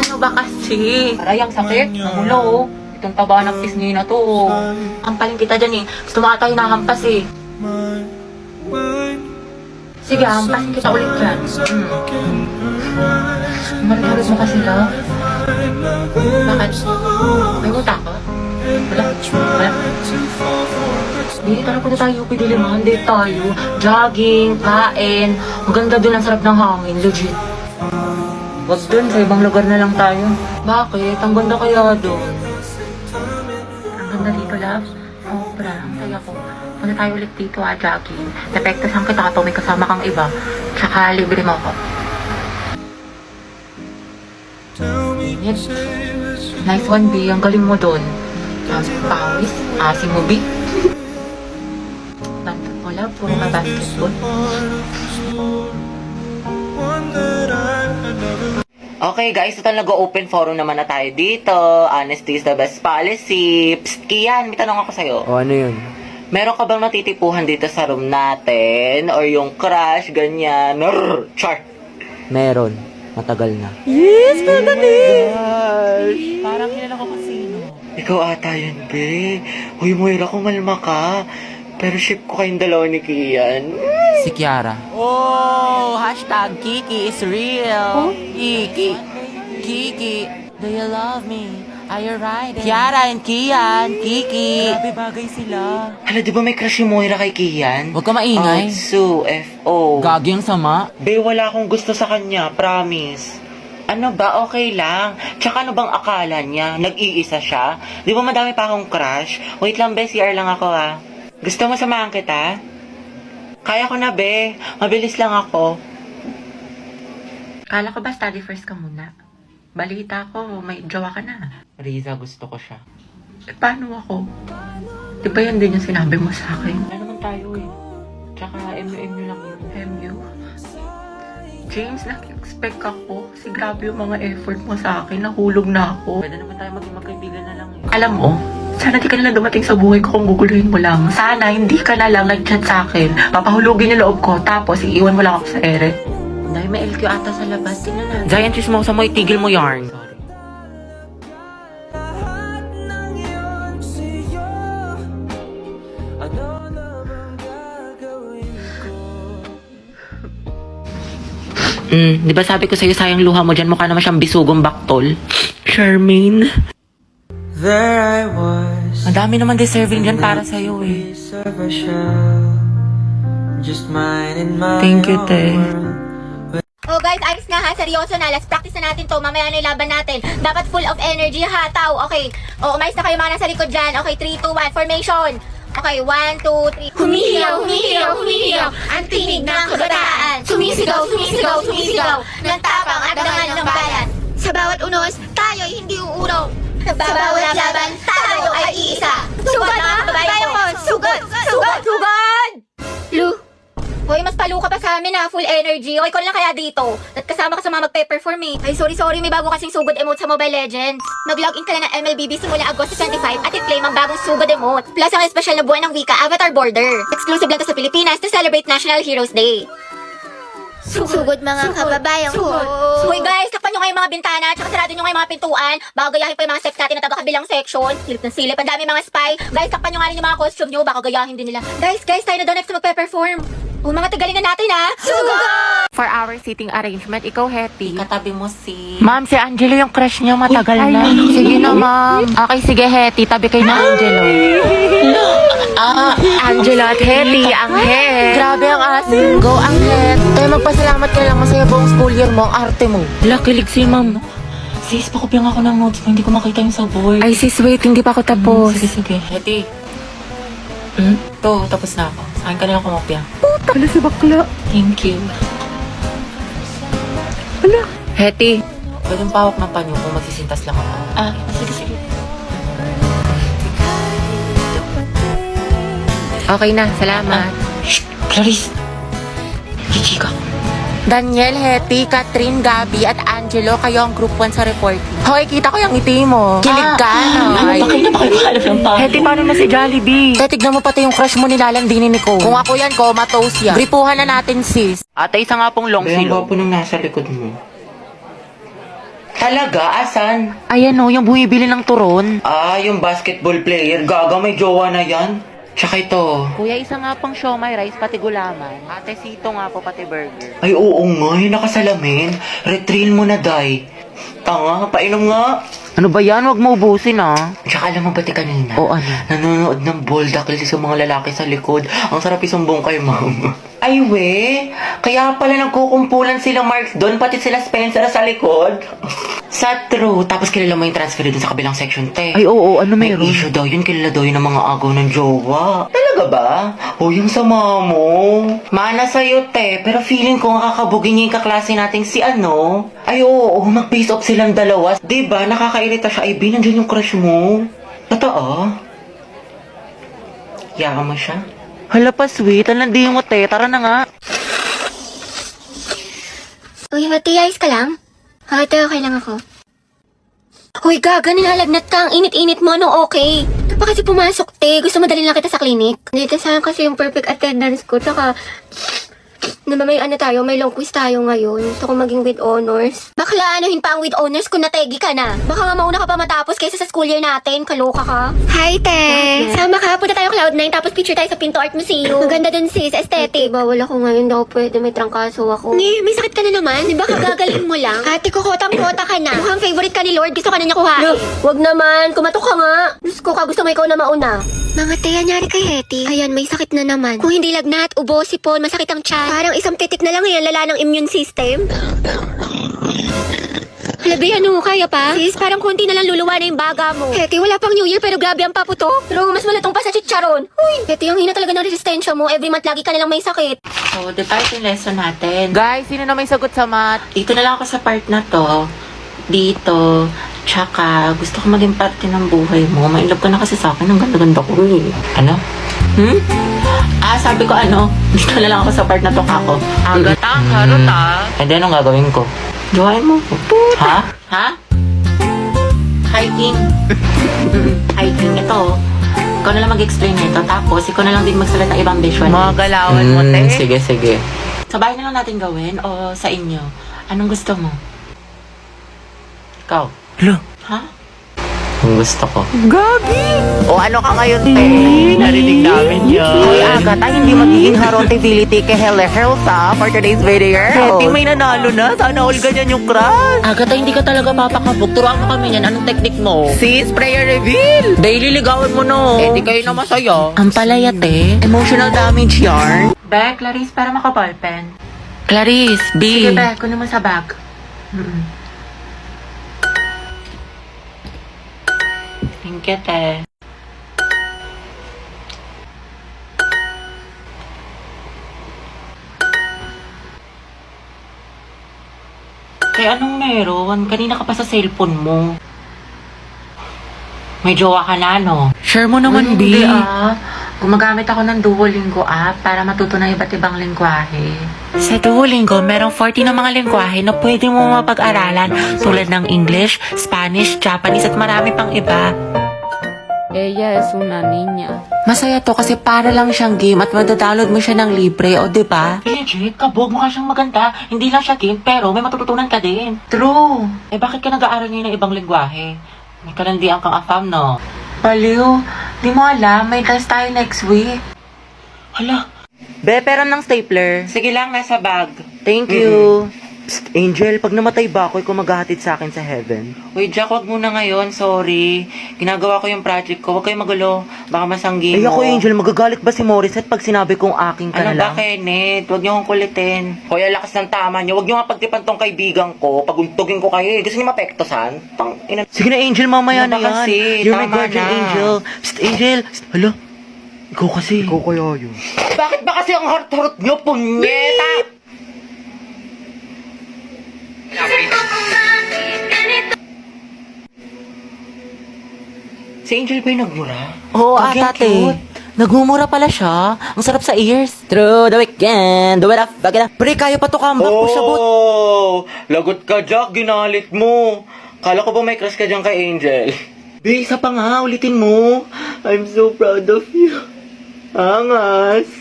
Ano ba kasi? Aray, ang sakit. Namulo, oh. Itong taba ng pisngi na to, oh. Hampaling kita dyan, eh. Gusto mo ata hinahampas, eh. Sige, hampasin kita ulit dyan. Marit-harit mo kasi, love. Bakit? May muta ka? Wala. Wala. Dito na punta tayo, pidiliman. Dito tayo. Jogging, kain. Maganda dun, ang sarap ng hangin. Legit. Wag dun, sa ibang lugar na lang tayo. Bakit? Ang ganda kaya dun. Ang ganda dito, love. Sobra. Ang saya ko. Punta tayo ulit dito, jogging. Depektasan kita kapag may kasama kang iba. Tsaka libre mo ako. Yes. Nice one, B. Ang galing mo dun. Pawis. Asim mo, B. Bantot mo, love. Puro ka basketball. Okay guys, ito nag-open forum naman na tayo dito. Honesty is the best policy. Psst, Kian, may tanong ako sa'yo. O ano yun? Meron ka bang natitipuhan dito sa room natin? Or yung crush, ganyan? Char! Meron. Matagal na. Yes, parang kilala ko kasino. Ikaw ata yun, be. Huy, Moira, kumalma ka. Pero ship ko kayong dalawa ni Kian. Si Kiara. Oh, hashtag Kiki is real. Kiki. Kiki, do you love me? Are you riding? Kiara and Kian, Kiki. Grabe bagay sila. Hala, di ba may crush si Moira kay Kian? Huwag ka maingay. Otsu, F.O. Gagi ang sama. Be, wala akong gusto sa kanya, promise. Ano ba? Okay lang. Tsaka ano bang akala niya? Nag-iisa siya? Di ba madami pa akong crush? Wait lang, be. CR lang ako, ah. Gusto mo samahan kita? Kaya ko na, be. Mabilis lang ako. Kala ko ba study first ka muna? Balita ko, may jowa ka na. Riza, gusto ko siya. Eh, paano ako? Di ba yan din yung sinabi mo sa akin? Ano naman tayo, eh. Tsaka MU lang yun. MU? James, nag-expect ako. Kasi grabe yung mga effort mo sa akin. Nahulog na ako. Pwede naman tayo maging magkaibigan na lang, eh. Alam mo, sana di ka na lang dumating sa buhay ko kung guguluhin mo lang. Sana hindi ka na lang nag-chat sa akin. Papahulugin yung loob ko, tapos iiwan mo lang ako sa ere. Dahil may LQ ata sa labas. Tingnan na. Giant chismosa mo, itigil mo yarn. Sorry. Di ba sabi ko sa'yo sayang luha mo dyan, mukha naman siyang bisugong baktol. Charmaine. There I was. Ang dami naman deserving dyan para sa'yo, eh. Just mine and my Thank you, te. Oh guys, ayos na ha, seryoso na. Let's practice na natin to. Mamaya na yung laban natin. Dapat full of energy ha, tao. Okay. Oh, umayos na kayo mga nasa likod dyan. Okay, 3, 2, 1, formation. Okay, 1, 2, 3. Humihiyaw, humihiyaw, humihiyaw. Ang tinig ng kabataan. Sumisigaw, sumisigaw, sumisigaw. Ng tapang at dangal ng bayan. Sa bawat unos, tayo'y hindi uurong. Sa bawat laban, tayo ay iisa. Sugod na, kabayan ko. Sugod, sugod, sugod! Lu. Hoy, mas palo ka pa sa amin ha, full energy. Okay, call lang kaya dito. At kasama ka sa mga magpe-perform eh. Ay, sorry, may bago kasing sugod emote sa Mobile Legends. Mag-login ka na ng MLBB simula Agosto 25 at i-claim ang bagong sugod emote. Plus ang espesyal na buwan ng wika, Avatar Border. Exclusive lang to sa Pilipinas to celebrate National Heroes Day. Sugod mga kababayan ko. Hoy guys, takpan nyo kayo mga bintana, tsaka sarado nyo kayo mga pintuan. Baka gayahin pa yung mga steps natin na taga-kabilang section. Silip ng silip, ang dami mga spy. Guys, takpan nyo nga rin yung mga costume nyo, baka gayahin din nila. Guys, tayo na daw next na magpe-perform. Oh, mga tagalingan natin ha. Sugod! For our seating arrangement, ikaw, Hetty. Katabi mo si... Ma'am, si Angelo yung crush niya matagal na. Sige na, ma'am. Okay, sige, Hetty. Tabi kayo na Angelo. Angelo at Hetty, ang het. Grabe ang asin. Go, ang het. Kaya magpasalamat ka lang masaya buong school year mo, ang arte mo. Kilig si ma'am. Sis, pakopyang ako ng notes mo. Hindi ko makita yung sa board. Ay, sis, wait. Hindi pa ako tapos. Sige. Hetty. To, tapos na ako. Sa akin ka nilang kumopya. Wala si bakla. Thank you. Wala. Hetty, pwedeng pawak ng panyo kung magsisintas lang ako. Sige. Okay na, salamat. Shh, Clarice. Chichika. Daniel, Hetty, Catherine, Gabby, at Angelo, kayo ang group 1 sa reporting. Hoy, kita ko yung ngiti mo. Kilig ka, no? Hetty, paano na si Jollibee? Tignan mo pati yung crush mo nilalandinin ni Ko. Kung ako yan, ko, matos yan. Gripuhan na natin, sis. Ate, isa nga pong long silo. Ang gwapo nung nasa likod mo. Talaga? Asan? Ayan o, yung bumibili ng turon. Ah, yung basketball player. Gaga, may jowa na yan. Tsaka ito. Kuya, isa nga pang siomay rice, pati gulaman. Ate Sito nga po, pati burger. Ay, oo nga. Yung nakasalamin. Retrill mo na, Day. Tanga, painom nga. Ano ba yan? Huwag mo ubusin ah. Tsaka alam mo ba kanina? O ano? Nanonood ng Boldakil sa mga lalaki sa likod. Ang sarap isumbong kay mama. Ay, we. Kaya pala nagkukumpulan sila Mark doon, pati sila Spencer sa likod. Sa true. Tapos kilala mo yung transfer dun sa kabilang section, te. Ay, oo, ano May meron? issue daw yun. Kilala daw yun ng mga agaw ng jowa. Talaga ba? O, yung sama mo. Mana sa'yo, te. Pero feeling ko kakabugin niya yung kaklase nating si ano. Ay, oo. Mag-face off silang dalawa. Diba? Nakakairita siya. Ay, B, nandiyan yung crush mo. Totoo? Yaka mo siya? Hala pa, sweet. Ang landi mo, te. Tara na nga. Uy, Hati, ayos ka lang? Hati, okay lang ako. Uy, gaga, nilalagnat ka. Ang init-init mo, ano okay? Ito pa kasi pumasok, te. Gusto mo dalhin lang kita sa clinic? Dito sayang kasi yung perfect attendance ko. Tsaka, naman may ano tayo, may long quiz tayo ngayon. Gusto ko maging with honors. Bakla, anuhin pa ang with honors kung nategi ka na. Baka nga mauna ka pa matapos kaysa sa school year natin. Kaloka ka. Hi, te! Sama ka, punta tayo Cloud9 tapos picture tayo sa Pinto Art Museum. Maganda dun sis, aesthetic. Bawal ako ngayon, daw pwede, may trangkaso ako. May sakit ka na naman. Di ba kagagaling mo lang? Ate ko, kotang-kota ka na. Mukhang favorite ka ni Lord, gusto ka na niya kuhain. Wag naman, kumatok ka nga. Diyos ko ka, gusto mo ikaw na mauna. Mga te, anyari kay Hetty. Ayan, may sakit na naman. Kung hindi lagnat, ubo, sipon, masakit ang tiyan. Parang isang titik na lang yan, lala ng immune system. Halabi, ano, kaya pa? Sis, parang konti na lang luluwa na yung baga mo. Hetty, wala pang New Year pero grabe ang paputo. Pero mas malatong pa sa chicharon. Uy, Hetty, ang hina talaga ng resistensya mo. Every month lagi ka nalang may sakit. So, di ba ito yung lesson natin? Guys, sino na may sagot sa math? Dito na lang ako sa part na to. Dito. Tsaka, gusto ko maging parte ng buhay mo. Mailove ka na kasi sa akin. Ang ganda-ganda ko eh. Ano? Sabi ko ano, dito na lang ako sa part na to kako. Agatang, harot ah. And then, anong gagawin ko? Jowain mo. Ha? Ha? Hiking. Hiking. Ito. Ikaw na lang mag-explain nito. Tapos, ikaw na lang din magsalat ng ibang visual. Mga galawan mo, te. Sige, sige. Sa bahay na lang natin gawin o sa inyo? Anong gusto mo? Ikaw? Hala. Ha? Ang gusto ko. Gagi! O ano ka ngayon, te? Narinig namin yun. Hoy, Agatha, hindi magiging harontability kay Helsa for today's video. Hetty, may nanalo na. Sana all ganyan yung crush. Agatha, hindi ka talaga papakabog. Turuan mo kami yan. Anong technique mo? Sis, prayer reveal! Daily ligawan mo no. Eh, di kayo na masaya. Ang palaya, te. Emotional damage yarn. Be, Clarice, para makaballpen. Clarice, B. Sige, Be, kunin mo sa bag. Thank you, te. Kaya anong meron? Kanina ka pa sa cellphone mo. May jowa ka na, no? Share mo naman, B. Hindi Gumagamit ako ng Duolingo app para matuto ng iba't ibang lingwahe. Sa Duolingo, merong 40 na mga lingwahe na pwede mo mapag-aralan tulad ng English, Spanish, Japanese at marami pang iba. Ella es una niña. Masaya to kasi para lang siyang game at madadownload mo siya ng libre, o diba? Legit, kabog, mukha siyang maganda. Hindi lang siya game, pero may matututunan ka din. True. Eh bakit ka nag-aaral ngayon ng ibang lingwahe? May kalandian kang afam, no? Baliw, di mo alam, may test tayo next week. Hala. Be, pero ng stapler. Sige lang, nasa bag. Thank you. Psst, Angel, pag namatay ba ako, ikaw maghahatid sa akin sa heaven. Uy, Jack, wag muna ngayon. Sorry. Ginagawa ko yung project ko. Huwag kayong magulo. Baka masanggi Ay mo. ako, Angel, magagalit ba si Morissette pag sinabi kong aking ka Ano na ba, lang? Kenneth? Huwag niyo akong kulitin. Hoy, ang lakas ng tama niyo. Huwag niyo nga pagtipan tong kaibigan ko. Paguntugin ko kayo. Gusto niyo mapektosan? Sige na, Angel, mamaya Ano na ba yan. kasi? You're my Tama guardian na. angel. Psst, Angel. Psst, hala. Ikaw kasi. Ikaw kaya yun. Bakit ba kasi ang heart-heart niyo, punyeta? Si Angel ba yung nagmura? Oo, Ang ate. cute. Nagmumura pala siya. Ang sarap sa ears. Through the weekend, do it up, back it up. Pre, kaya pa to comeback po siya, Oh, lagot ka, Jack. Ginalit mo. Kala ko ba may crush ka dyan kay Angel? Be, isa pa nga. Ulitin mo. I'm so proud of you. Angas.